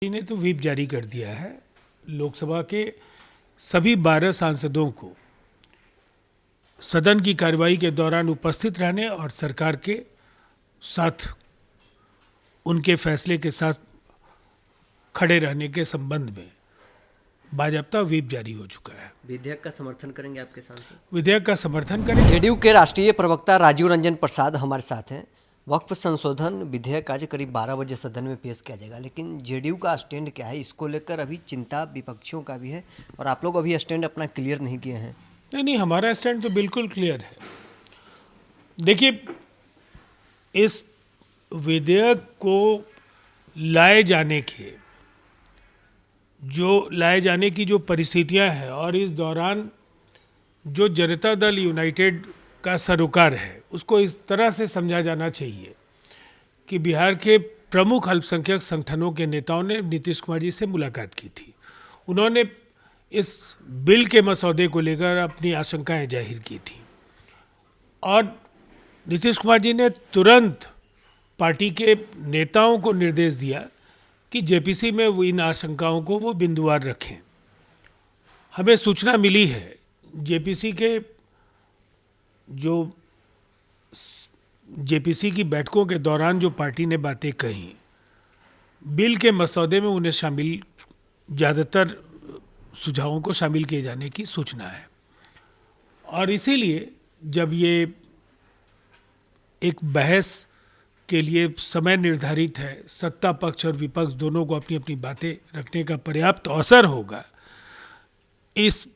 ने तो व्हिप जारी कर दिया है। लोकसभा के सभी 12 सांसदों को सदन की कार्रवाई के दौरान उपस्थित रहने और सरकार के साथ उनके फैसले के साथ खड़े रहने के संबंध में बाजाबता व्हिप जारी हो चुका है। विधेयक का समर्थन करेंगे आपके सांसद? विधेयक का समर्थन करें। जेडीयू के राष्ट्रीय प्रवक्ता राजीव रंजन प्रसाद हमारे साथ हैं। वक्फ संशोधन विधेयक आज करीब 12 बजे सदन में पेश किया जाएगा, लेकिन जेडीयू का स्टैंड क्या है, इसको लेकर अभी चिंता विपक्षियों का भी है और आप लोग अभी स्टैंड अपना क्लियर नहीं किए हैं। नहीं, हमारा स्टैंड तो बिल्कुल क्लियर है। देखिए, इस विधेयक को लाए जाने की जो परिस्थितियां हैं और इस दौरान जो जनता दल यूनाइटेड का सरोकार है, उसको इस तरह से समझा जाना चाहिए कि बिहार के प्रमुख अल्पसंख्यक संगठनों के नेताओं ने नीतीश कुमार जी से मुलाकात की थी। उन्होंने इस बिल के मसौदे को लेकर अपनी आशंकाएं जाहिर की थी और नीतीश कुमार जी ने तुरंत पार्टी के नेताओं को निर्देश दिया कि जेपीसी में वो इन आशंकाओं को वो बिंदुवार रखें। हमें सूचना मिली है जेपीसी की बैठकों के दौरान जो पार्टी ने बातें कही, बिल के मसौदे में उन्हें ज़्यादातर सुझावों को शामिल किए जाने की सूचना है और इसीलिए जब ये एक बहस के लिए समय निर्धारित है, सत्ता पक्ष और विपक्ष दोनों को अपनी अपनी बातें रखने का पर्याप्त अवसर होगा। इस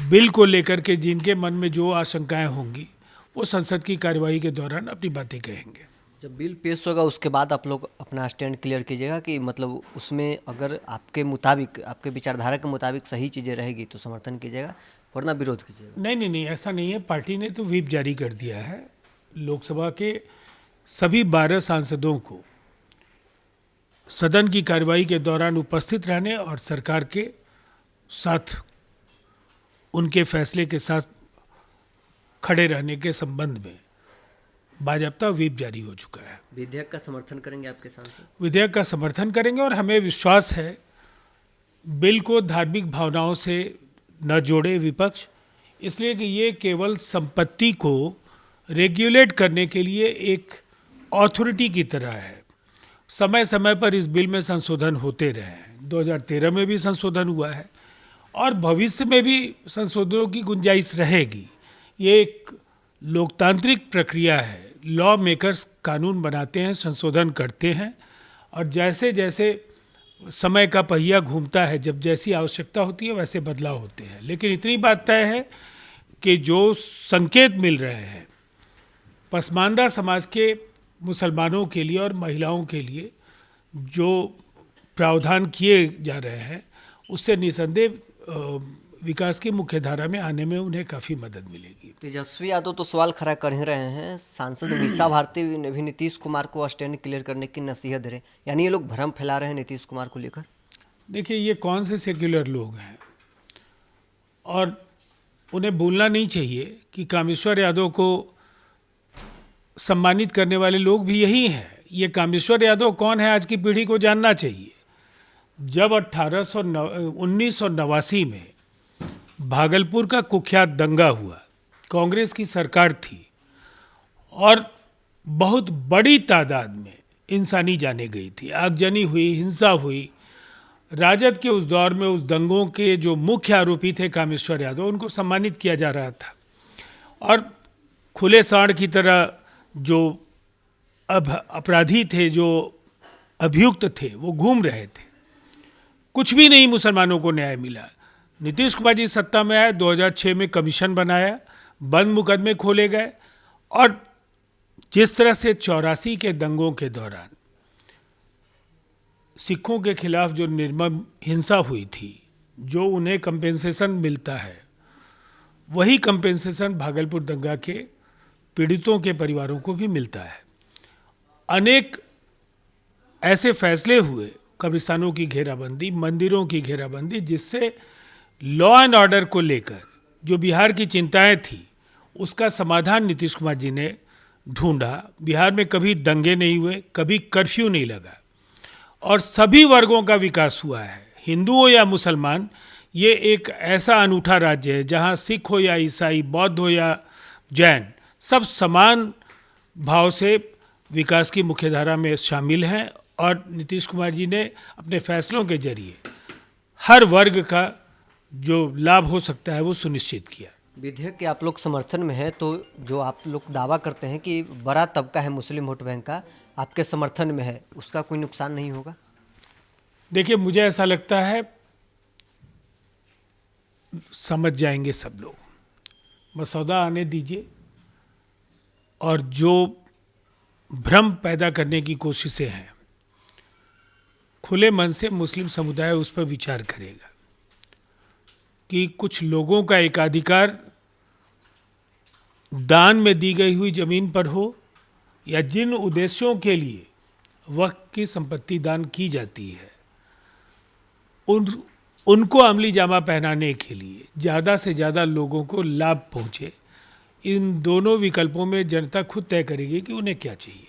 बिल को लेकर के जिनके मन में जो आशंकाएं होंगी वो संसद की कार्यवाही के दौरान अपनी बातें कहेंगे। जब बिल पेश होगा उसके बाद आप लोग अपना स्टैंड क्लियर कीजिएगा कि मतलब उसमें अगर आपके मुताबिक, आपके विचारधारा के मुताबिक सही चीज़ें रहेगी तो समर्थन कीजिएगा, वरना विरोध कीजिएगा। नहीं, ऐसा नहीं है। पार्टी ने तो व्हिप जारी कर दिया है। लोकसभा के सभी 12 सांसदों को सदन की कार्रवाई के दौरान उपस्थित रहने और सरकार के साथ उनके फैसले के साथ खड़े रहने के संबंध में बाजाबता व्हिप जारी हो चुका है। विधेयक का समर्थन करेंगे आपके सांसद? विधेयक का समर्थन करेंगे और हमें विश्वास है बिल को धार्मिक भावनाओं से न जोड़े विपक्ष, इसलिए कि ये केवल संपत्ति को रेगुलेट करने के लिए एक अथॉरिटी की तरह है। समय समय पर इस बिल में संशोधन होते रहे हैं। 2013 में भी संशोधन हुआ है और भविष्य में भी संशोधनों की गुंजाइश रहेगी। ये एक लोकतांत्रिक प्रक्रिया है। लॉ मेकर्स कानून बनाते हैं, संशोधन करते हैं और जैसे जैसे समय का पहिया घूमता है, जब जैसी आवश्यकता होती है वैसे बदलाव होते हैं। लेकिन इतनी बात तय है कि जो संकेत मिल रहे हैं पसमानदा समाज के मुसलमानों के लिए और महिलाओं के लिए जो प्रावधान किए जा रहे हैं, उससे निसंदेह विकास की मुख्य धारा में आने में उन्हें काफ़ी मदद मिलेगी। तेजस्वी यादव तो सवाल खड़ा कर ही रहे हैं। सांसद मीसा भारती ने भी नीतीश कुमार को स्टैंड क्लियर करने की नसीहत दे रहे हैं, यानी ये लोग भ्रम फैला रहे हैं नीतीश कुमार को लेकर। देखिए, ये कौन से सेक्युलर लोग हैं और उन्हें भूलना नहीं चाहिए कि कामेश्वर यादव को सम्मानित करने वाले लोग भी यही हैं। ये कामेश्वर यादव कौन है आज की पीढ़ी को जानना चाहिए। जब 1989 में भागलपुर का कुख्यात दंगा हुआ, कांग्रेस की सरकार थी और बहुत बड़ी तादाद में इंसानी जानें गई थी, आगजनी हुई, हिंसा हुई। राजद के उस दौर में उस दंगों के जो मुख्य आरोपी थे कामेश्वर यादव, उनको सम्मानित किया जा रहा था और खुले सांड की तरह जो अपराधी थे, जो अभियुक्त थे, वो घूम रहे थे। कुछ भी नहीं मुसलमानों को न्याय मिला। नीतीश कुमार जी सत्ता में आए, 2006 में कमीशन बनाया, बंद मुकदमे खोले गए और जिस तरह से 84 के दंगों के दौरान सिखों के खिलाफ जो निर्मम हिंसा हुई थी, जो उन्हें कंपेंसेशन मिलता है, वही कंपेंसेशन भागलपुर दंगा के पीड़ितों के परिवारों को भी मिलता है। अनेक ऐसे फैसले हुए, कब्रिस्तानों की घेराबंदी, मंदिरों की घेराबंदी, जिससे लॉ एंड ऑर्डर को लेकर जो बिहार की चिंताएं थी उसका समाधान नीतीश कुमार जी ने ढूंढा। बिहार में कभी दंगे नहीं हुए, कभी कर्फ्यू नहीं लगा और सभी वर्गों का विकास हुआ है। हिंदू हो या मुसलमान, ये एक ऐसा अनूठा राज्य है जहाँ सिख हो या ईसाई, बौद्ध हो या जैन, सब समान भाव से विकास की मुख्यधारा में शामिल हैं। और नीतीश कुमार जी ने अपने फैसलों के जरिए हर वर्ग का जो लाभ हो सकता है वो सुनिश्चित किया। विधेयक के आप लोग समर्थन में है, तो जो आप लोग दावा करते हैं कि बड़ा तबका है मुस्लिम वोट बैंक का आपके समर्थन में है, उसका कोई नुकसान नहीं होगा? देखिए, मुझे ऐसा लगता है समझ जाएंगे सब लोग, मसौदा आने दीजिए, और जो भ्रम पैदा करने की कोशिशें हैं, खुले मन से मुस्लिम समुदाय उस पर विचार करेगा कि कुछ लोगों का एकाधिकार दान में दी गई हुई जमीन पर हो या जिन उद्देश्यों के लिए वक्फ की संपत्ति दान की जाती है, उनको अमली जामा पहनाने के लिए ज़्यादा से ज़्यादा लोगों को लाभ पहुँचे, इन दोनों विकल्पों में जनता खुद तय करेगी कि उन्हें क्या चाहिए।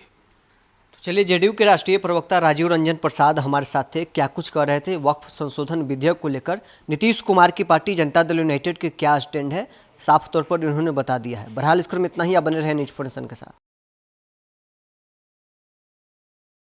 तो चलिए, जेडीयू के राष्ट्रीय प्रवक्ता राजीव रंजन प्रसाद हमारे साथ थे। क्या कुछ कह रहे थे वक्फ संशोधन विधेयक को लेकर? नीतीश कुमार की पार्टी जनता दल यूनाइटेड के क्या स्टैंड है, साफ तौर पर उन्होंने बता दिया है। बहरहाल इस क्रम में इतना ही। आप बने रहे न्यूज़ 4 नेशन के साथ।